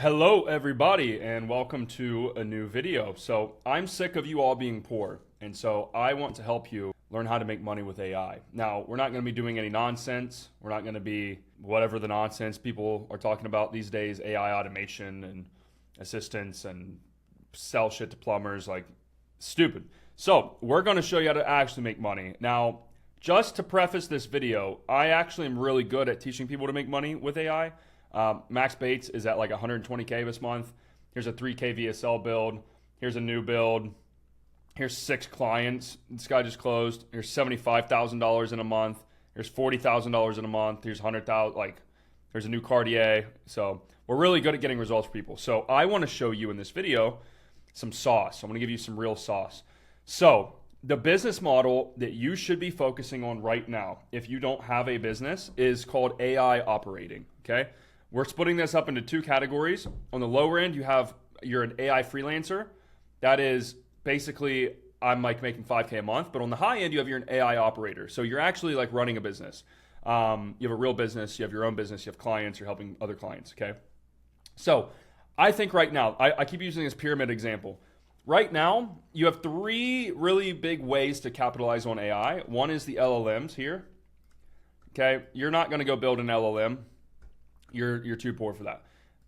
Hello everybody and welcome to a new video. So I'm sick of you all being poor, and so I want to help you learn how to make money with AI. Now, we're not going to be doing any nonsense. We're not going to be whatever the nonsense people are talking about these days, AI automation and assistants and sell shit to plumbers, like stupid. So we're going to show you how to actually make money. Now, just to preface this video, I actually am really good at teaching people to make money with AI. Max Bates is at like 120K this month. Here's a 3K VSL build. Here's a new build. Here's 6 clients. This guy just closed. Here's $75,000 in a month. Here's $40,000 in a month. Here's 100,000. Here's a new Cartier. So we're really good at getting results for people. So I want to show you in this video some sauce. I'm going to give you some real sauce. So the business model that you should be focusing on right now, if you don't have a business, is called AI operating. Okay. We're splitting this up into 2 categories. On the lower end, you're an AI freelancer. That is basically, I'm like making 5K a month. But on the high end, you're an AI operator. So you're actually like running a business. You have a real business. You have your own business. You have clients. You're helping other clients. Okay. So I think right now, I keep using this pyramid example. Right now, you have 3 really big ways to capitalize on AI. One is the LLMs here. Okay. You're not going to go build an LLM. You're too poor for that.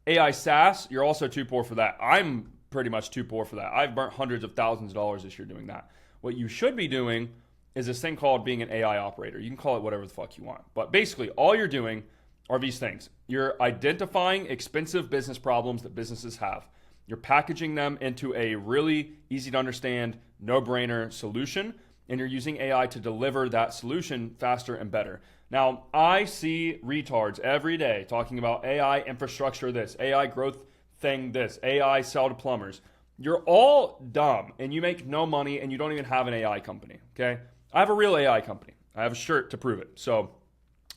AI SaaS, you're also too poor for that. I'm pretty much too poor for that. I've burnt hundreds of thousands of dollars this year doing that. What you should be doing is this thing called being an AI operator. You can call it whatever the fuck you want. But basically, all you're doing are these things. You're identifying expensive business problems that businesses have. You're packaging them into a really easy to understand, no-brainer solution, and you're using AI to deliver that solution faster and better. Now, I see retards every day talking about AI infrastructure this, AI growth thing this, AI sell to plumbers. You're all dumb and you make no money and you don't even have an AI company, okay? I have a real AI company. I have a shirt to prove it. So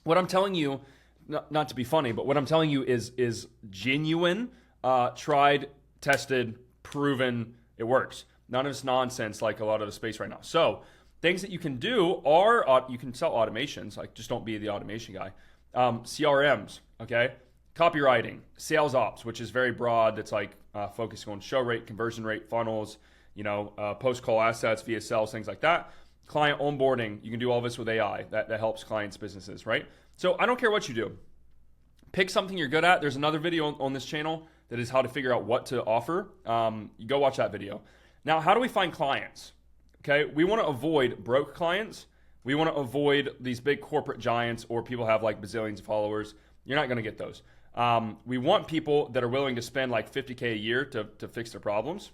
what I'm telling you, not to be funny, but what I'm telling you is genuine, tried, tested, proven, it works. None of this nonsense like a lot of the space right now. So things that you can do are, you can sell automations, like just don't be the automation guy. CRMs, okay? Copywriting, sales ops, which is very broad. That's like focusing on show rate, conversion rate, funnels, post-call assets, VSLs, things like that. Client onboarding, you can do all this with AI. That helps clients' businesses, right? So I don't care what you do. Pick something you're good at. There's another video on this channel that is how to figure out what to offer. You go watch that video. Now, how do we find clients? Okay, we want to avoid broke clients. We want to avoid these big corporate giants or people have like bazillions of followers. You're not going to get those. We want people that are willing to spend like 50K a year to fix their problems.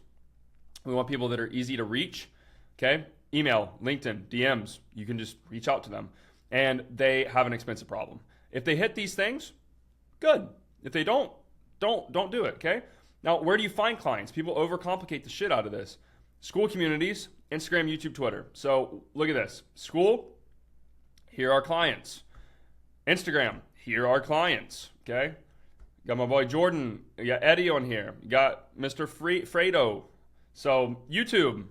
We want people that are easy to reach. Okay, email, LinkedIn, DMs. You can just reach out to them, and they have an expensive problem. If they hit these things, good. If they don't do it. Okay. Now, where do you find clients? People overcomplicate the shit out of this. School communities, Instagram, YouTube, Twitter. So look at this. School, here are clients. Instagram, here are clients. Okay. Got my boy Jordan. You got Eddie on here. You got Mr. Fredo. So YouTube,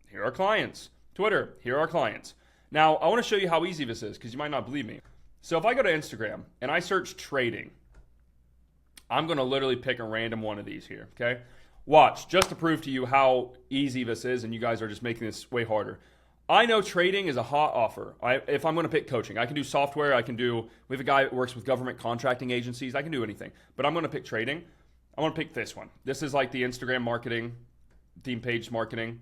here are clients. Twitter, here are clients. Now, I want to show you how easy this is because you might not believe me. So if I go to Instagram and I search trading, I'm going to literally pick a random one of these here. Okay. Watch, just to prove to you how easy this is, and you guys are just making this way harder. I know trading is a hot offer. If I'm going to pick coaching, I can do software. We have a guy that works with government contracting agencies. I can do anything, but I'm going to pick trading. I want to pick this one. This is like the Instagram marketing, theme page marketing.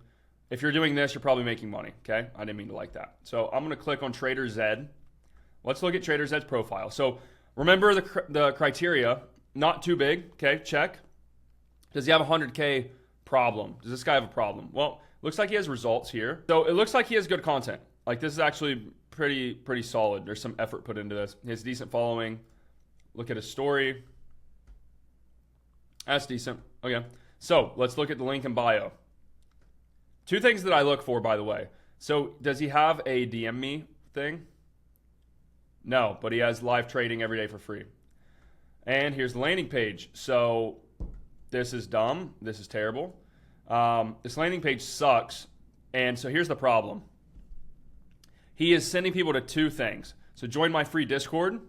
If you're doing this, you're probably making money, okay? I didn't mean to like that. So I'm going to click on Trader Z. Let's look at Trader Z's profile. So remember the criteria, not too big, okay? Check. Does he have a 100K problem? Does this guy have a problem? Well, looks like he has results here. So it looks like he has good content. Like this is actually pretty solid. There's some effort put into this. He has decent following. Look at his story. That's decent. Okay. So let's look at the link in bio. 2 things that I look for, by the way. So does he have a DM me thing? No, but he has live trading every day for free. And here's the landing page. So this is dumb. This is terrible. This landing page sucks. And so here's the problem. He is sending people to 2 things. So join my free Discord.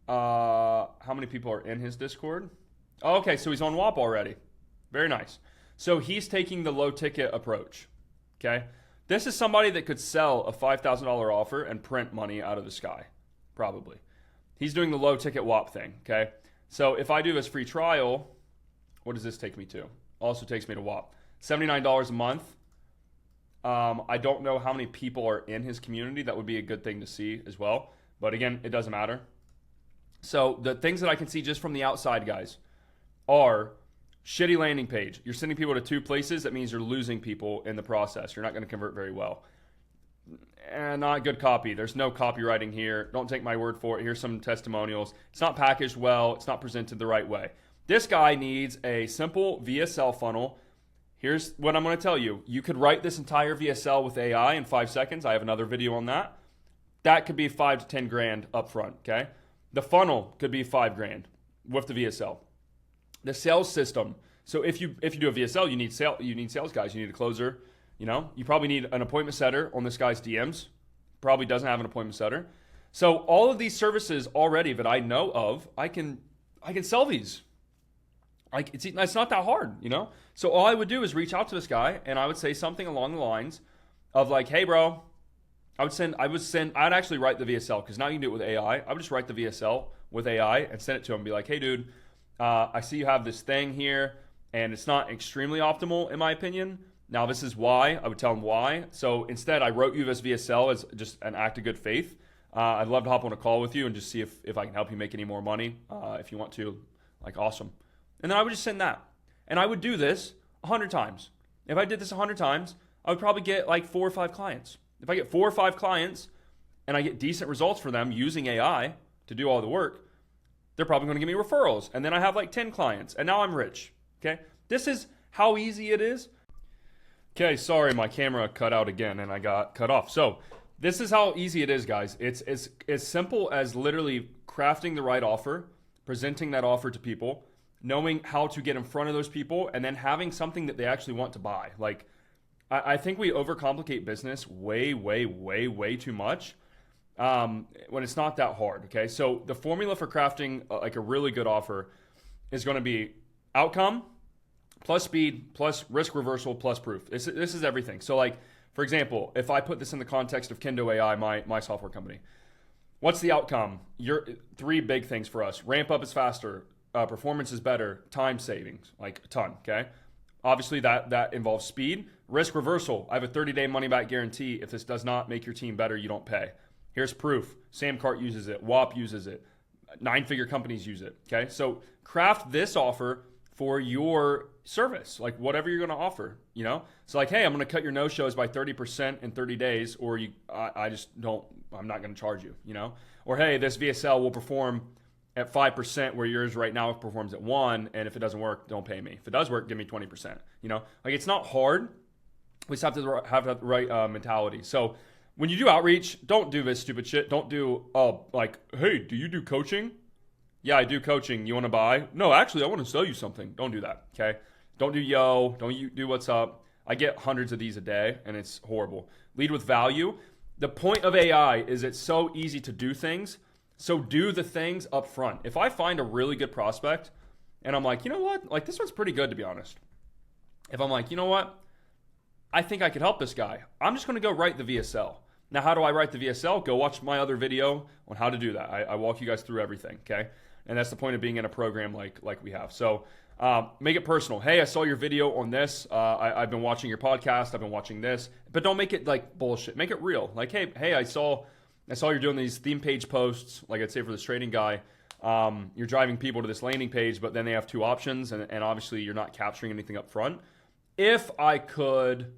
How many people are in his Discord? Oh, okay, so he's on WAP already. Very nice. So he's taking the low ticket approach. Okay. This is somebody that could sell a $5,000 offer and print money out of the sky, probably. He's doing the low ticket WAP thing. Okay. So if I do his free trial, what does this take me to? Also takes me to WAP. $79 a month. I don't know how many people are in his community. That would be a good thing to see as well. But again, it doesn't matter. So the things that I can see just from the outside, guys, are shitty landing page. You're sending people to two places. That means you're losing people in the process. You're not going to convert very well. And not good copy. There's no copywriting here. Don't take my word for it. Here's some testimonials. It's not packaged well. It's not presented the right way. This guy needs a simple VSL funnel. Here's what I'm going to tell you. You could write this entire VSL with AI in 5 seconds. I have another video on that. That could be 5 to 10 grand up front, okay? The funnel could be 5 grand with the VSL. The sales system. So if you do a VSL, you need sales guys. You need a closer. You know, you probably need an appointment setter on this guy's DMs. Probably doesn't have an appointment setter. So all of these services already that I know of, I can sell these. It's not that hard, you know? So all I would do is reach out to this guy and I would say something along the lines of like, hey bro, I'd actually write the VSL because now you can do it with AI. I would just write the VSL with AI and send it to him and be like, hey dude, I see you have this thing here and it's not extremely optimal in my opinion. Now this is why. I would tell him why. So instead I wrote you this VSL as just an act of good faith. I'd love to hop on a call with you and just see if I can help you make any more money. If you want to, like awesome. And then I would just send that. And I would do this 100 times. If I did this 100 times, I would probably get like 4 or 5 clients. If I get 4 or 5 clients and I get decent results for them using AI to do all the work, they're probably going to give me referrals. And then I have like 10 clients and now I'm rich. Okay. This is how easy it is. Okay. Sorry, my camera cut out again and I got cut off. So this is how easy it is, guys. It's as simple as literally crafting the right offer, presenting that offer to people, knowing how to get in front of those people, and then having something that they actually want to buy. Like, I think we overcomplicate business way, way, way, way too much when it's not that hard, okay? So the formula for crafting like a really good offer is going to be outcome plus speed plus risk reversal plus proof. This is everything. So like, for example, if I put this in the context of Kendo AI, my software company, what's the outcome? 3 big things for us. Ramp up is faster. Performance is better, time savings, like a ton, okay? Obviously that involves speed. Risk reversal, I have a 30-day money-back guarantee. If this does not make your team better, you don't pay. Here's proof. Samcart uses it. WAP uses it. 9-figure companies use it, okay? So craft this offer for your service, like whatever you're gonna offer, you know? So like, hey, I'm gonna cut your no-shows by 30% in 30 days, or I'm not gonna charge you, you know? Or hey, this VSL will perform at 5% where yours right now performs at 1%, and if it doesn't work, don't pay me. If it does work, give me 20%. You know, like it's not hard. We just have to have the right mentality. So when you do outreach, don't do this stupid shit. Don't do, like, hey, do you do coaching? Yeah, I do coaching. You want to buy? No, actually, I want to sell you something. Don't do that, okay? Don't do don't you do what's up. I get hundreds of these a day, and it's horrible. Lead with value. The point of AI is it's so easy to do things. So do the things up front. If I find a really good prospect and I'm like, you know what? Like this one's pretty good to be honest. If I'm like, you know what? I think I could help this guy. I'm just going to go write the VSL. Now, how do I write the VSL? Go watch my other video on how to do that. I walk you guys through everything, okay? And that's the point of being in a program like we have. So make it personal. Hey, I saw your video on this. I've been watching your podcast. I've been watching this. But don't make it like bullshit. Make it real. Like, hey, I saw you're doing these theme page posts, like I'd say for this trading guy. You're driving people to this landing page, but then they have 2 options, and obviously you're not capturing anything up front. If I could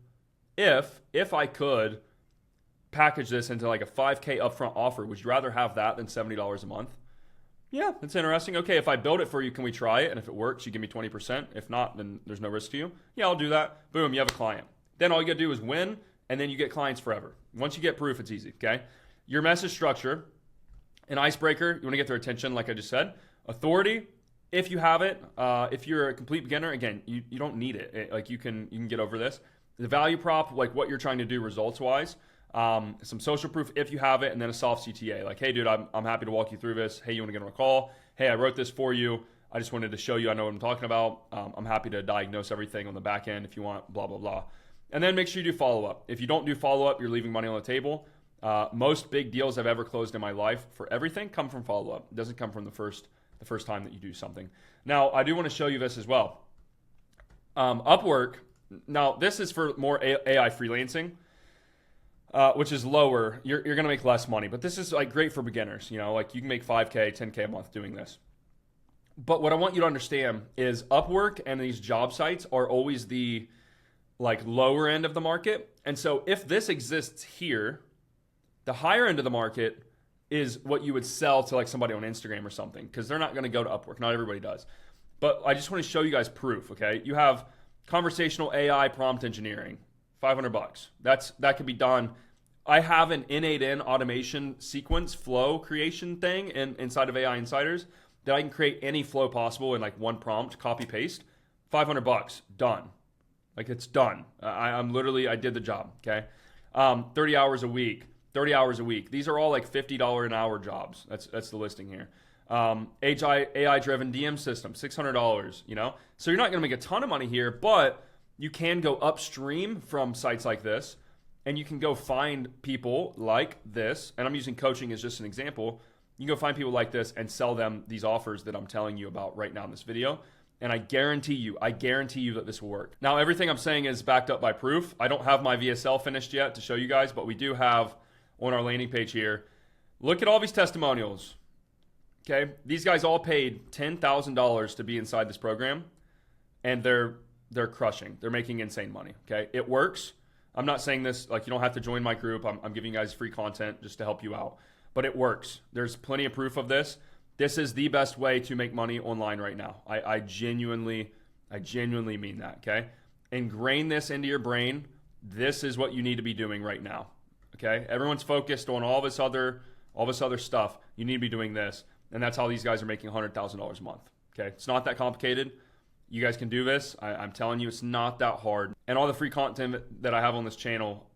package this into like a $5K upfront offer, would you rather have that than $70 a month? Yeah, that's interesting. Okay, if I build it for you, can we try it? And if it works, you give me 20%. If not, then there's no risk to you. Yeah, I'll do that. Boom, you have a client. Then all you gotta do is win, and then you get clients forever. Once you get proof, it's easy, okay? Your message structure, an icebreaker, you want to get their attention, like I just said. Authority, if you have it. If you're a complete beginner, again, you don't need it. Like you can get over this. The value prop, like what you're trying to do results-wise. Some social proof if you have it, and then a soft CTA. Like, hey, dude, I'm happy to walk you through this. Hey, you want to get on a call? Hey, I wrote this for you. I just wanted to show you I know what I'm talking about. I'm happy to diagnose everything on the back end if you want, blah, blah, blah. And then make sure you do follow-up. If you don't do follow-up, you're leaving money on the table. Most big deals I've ever closed in my life for everything come from follow-up. It doesn't come from the first time that you do something. Now, I do want to show you this as well. Upwork, now this is for more AI freelancing, which is lower. You're going to make less money, but this is like great for beginners. You know, like you can make 5K, 10K a month doing this. But what I want you to understand is Upwork and these job sites are always the like lower end of the market. And so if this exists here, the higher end of the market is what you would sell to like somebody on Instagram or something, because they're not going to go to Upwork. Not everybody does. But I just want to show you guys proof, okay? You have conversational AI prompt engineering, $500. That could be done. I have an innate-in automation sequence flow creation thing inside of AI Insiders that I can create any flow possible in like one prompt, copy paste, $500, done. Like it's done. I did the job, okay? 30 hours a week. These are all like $50 an hour jobs. That's the listing here. AI-driven DM system, $600, you know? So you're not gonna make a ton of money here, but you can go upstream from sites like this, and you can go find people like this, and I'm using coaching as just an example. You can go find people like this and sell them these offers that I'm telling you about right now in this video. And I guarantee you that this will work. Now, everything I'm saying is backed up by proof. I don't have my VSL finished yet to show you guys, but we do have on our landing page here. Look at all these testimonials. Okay, these guys all paid $10,000 to be inside this program, and they're crushing. They're making insane money. Okay, it works. I'm not saying this like you don't have to join my group. I'm giving you guys free content just to help you out, but it works. There's plenty of proof of this. This is the best way to make money online right now. I genuinely mean that. Okay, ingrain this into your brain. This is what you need to be doing right now. Okay, everyone's focused on all this other stuff. You need to be doing this. And that's how these guys are making $100,000 a month. Okay, it's not that complicated. You guys can do this. I'm telling you, it's not that hard. And all the free content that I have on this channel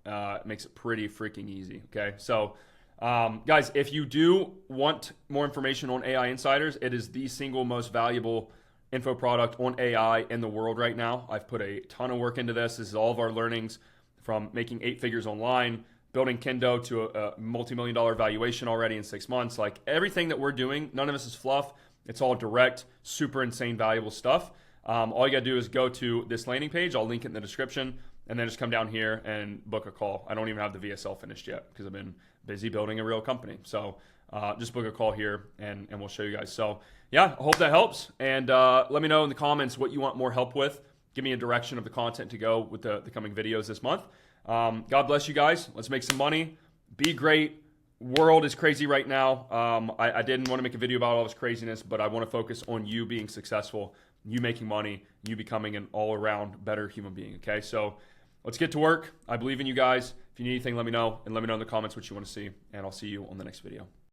makes it pretty freaking easy. Okay, so guys, if you do want more information on AI Insiders, it is the single most valuable info product on AI in the world right now. I've put a ton of work into this. This is all of our learnings from making 8 figures online, building Kendo to a multi-million-dollar valuation already in 6 months. Like everything that we're doing, none of this is fluff. It's all direct, super insane, valuable stuff. All you gotta do is go to this landing page. I'll link it in the description, and then just come down here and book a call. I don't even have the VSL finished yet because I've been busy building a real company. So just book a call here, and we'll show you guys. So yeah, I hope that helps. And let me know in the comments what you want more help with. Give me a direction of the content to go with the coming videos this month. God bless you guys. Let's make some money. Be great. World is crazy right now. I didn't want to make a video about all this craziness, but I want to focus on you being successful, you making money, you becoming an all-around better human being, okay? So let's get to work. I believe in you guys. If you need anything, let me know, and let me know in the comments what you want to see, and I'll see you on the next video.